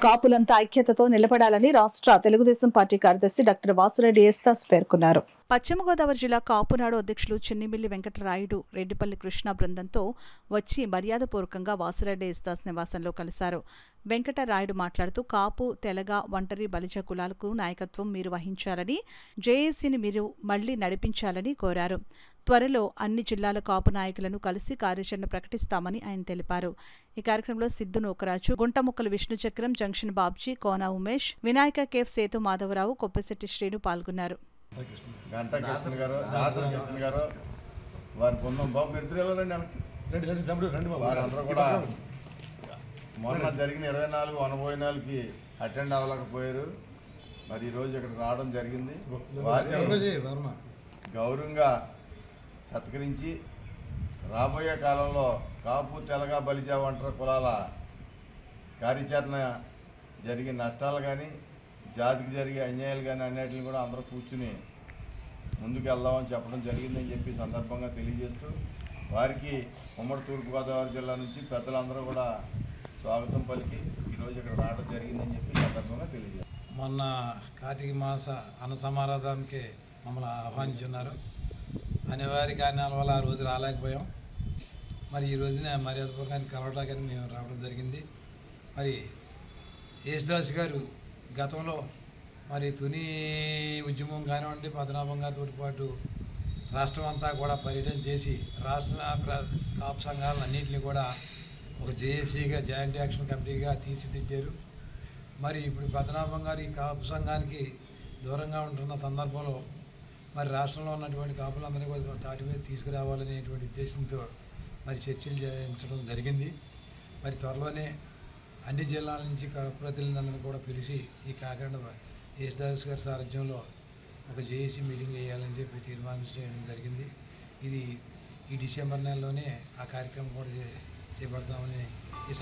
కాపులంతా ఐక్యతతో నిలబడాలని రాష్ట్ర తెలుగుదేశం పార్టీ కార్యదర్శి డాక్టర్ వాసురెడ్డి యేస్తాస్ పేర్కొన్నారు. పశ్చిమ గోదావరి జిల్లా కాపునాడు అధ్యక్షులు చిన్నిమిల్లి వెంకటరాయుడు రెడ్డిపల్లి కృష్ణ బృందంతో వచ్చి మర్యాదపూర్వకంగా వాసురెడ్డి యేస్తాస్ నివాసంలో కలిశారు. వెంకటరాయుడు మాట్లాడుతూ కాపు, తెలగ, ఒంటరి బలిజ కులాలకు నాయకత్వం మీరు వహించాలని, జేఏసీని మీరు మళ్లీ నడిపించాలని కోరారు. త్వరలో అన్ని జిల్లాల కాపు నాయకులను కలిసి కార్యాచరణ ప్రకటిస్తామని ఆయన తెలిపారు. ఈ కార్యక్రమంలో సిద్దు నూకరాజు, గుంటముక్కల విష్ణుచక్రం, జంక్షన్ బాబ్జీ, కోన ఉమేష్, వినాయక కేఫ్ సేతు మాధవరావు, కొప్పిశెట్టి శ్రీను పాల్గొన్నారు. గంటా కృష్ణ గారు, దాసరి కృష్ణ గారు, వారి బృందం బాబు వారందరూ కూడా మొన్న జరిగిన 24 వనభోజనాలకి అటెండ్ అవ్వలేకపోయారు. మరి ఈరోజు ఇక్కడ రావడం జరిగింది. వారిని గౌరవంగా సత్కరించి రాబోయే కాలంలో కాపు, తెలగ, బలిజ, ఒంటరి కులాల కార్యాచరణ జరిగే నష్టాలు కానీ, జాతికి జరిగే అన్యాయాలు కానీ అన్నిటిని కూడా అందరూ కూర్చుని ముందుకు వెళ్దామని చెప్పడం జరిగిందని చెప్పి సందర్భంగా తెలియజేస్తూ, వారికి ఉమ్మడి తూర్పుగోదావరి జిల్లా నుంచి పెద్దలందరూ కూడా స్వాగతం పలికి ఈరోజు ఇక్కడ రావడం జరిగిందని చెప్పి సందర్భంగా తెలియజేస్తారు. మొన్న కార్తీక మాస అన్న సమారాధానికి మమ్మల్ని ఆహ్వానించున్నారు. అనివార్య కారణాల వల్ల ఆ రోజు రాలేకపోయాం. మరి ఈ రోజున మర్యాదపూర్వకాన్ని కలవటానికి మేము రావడం జరిగింది. మరి యేసుదాస్ గారు గతంలో మరి తుని ఉద్యమం కానివ్వండి, పద్మనాభం గారితో పాటు రాష్ట్రం అంతా కూడా పర్యటన చేసి రాష్ట్ర కాపు సంఘాలన్నింటినీ కూడా ఒక జేఏసీగా, జాయింట్ యాక్షన్ కమిటీగా తీర్చిదిద్దారు. మరి ఇప్పుడు పద్మనాభం గారు ఈ కాపు సంఘానికి దూరంగా ఉంటున్న సందర్భంలో మరి రాష్ట్రంలో ఉన్నటువంటి కాపులందరినీ కూడా తాటి మీద తీసుకురావాలనేటువంటి ఉద్దేశంతో మరి చర్చలు చేయించడం జరిగింది. మరి త్వరలోనే అన్ని జిల్లాల నుంచి ప్రతినిధులందరినీ కూడా పిలిచి ఈ కాకినాడ యేసుదాస్ గారి సారథ్యంలో ఒక జేఏసీ మీటింగ్ వేయాలని చెప్పి తీర్మానం చేయడం జరిగింది. ఇది ఈ డిసెంబర్ నెలలోనే ఆ కార్యక్రమం కూడా చేపడతామని ఈ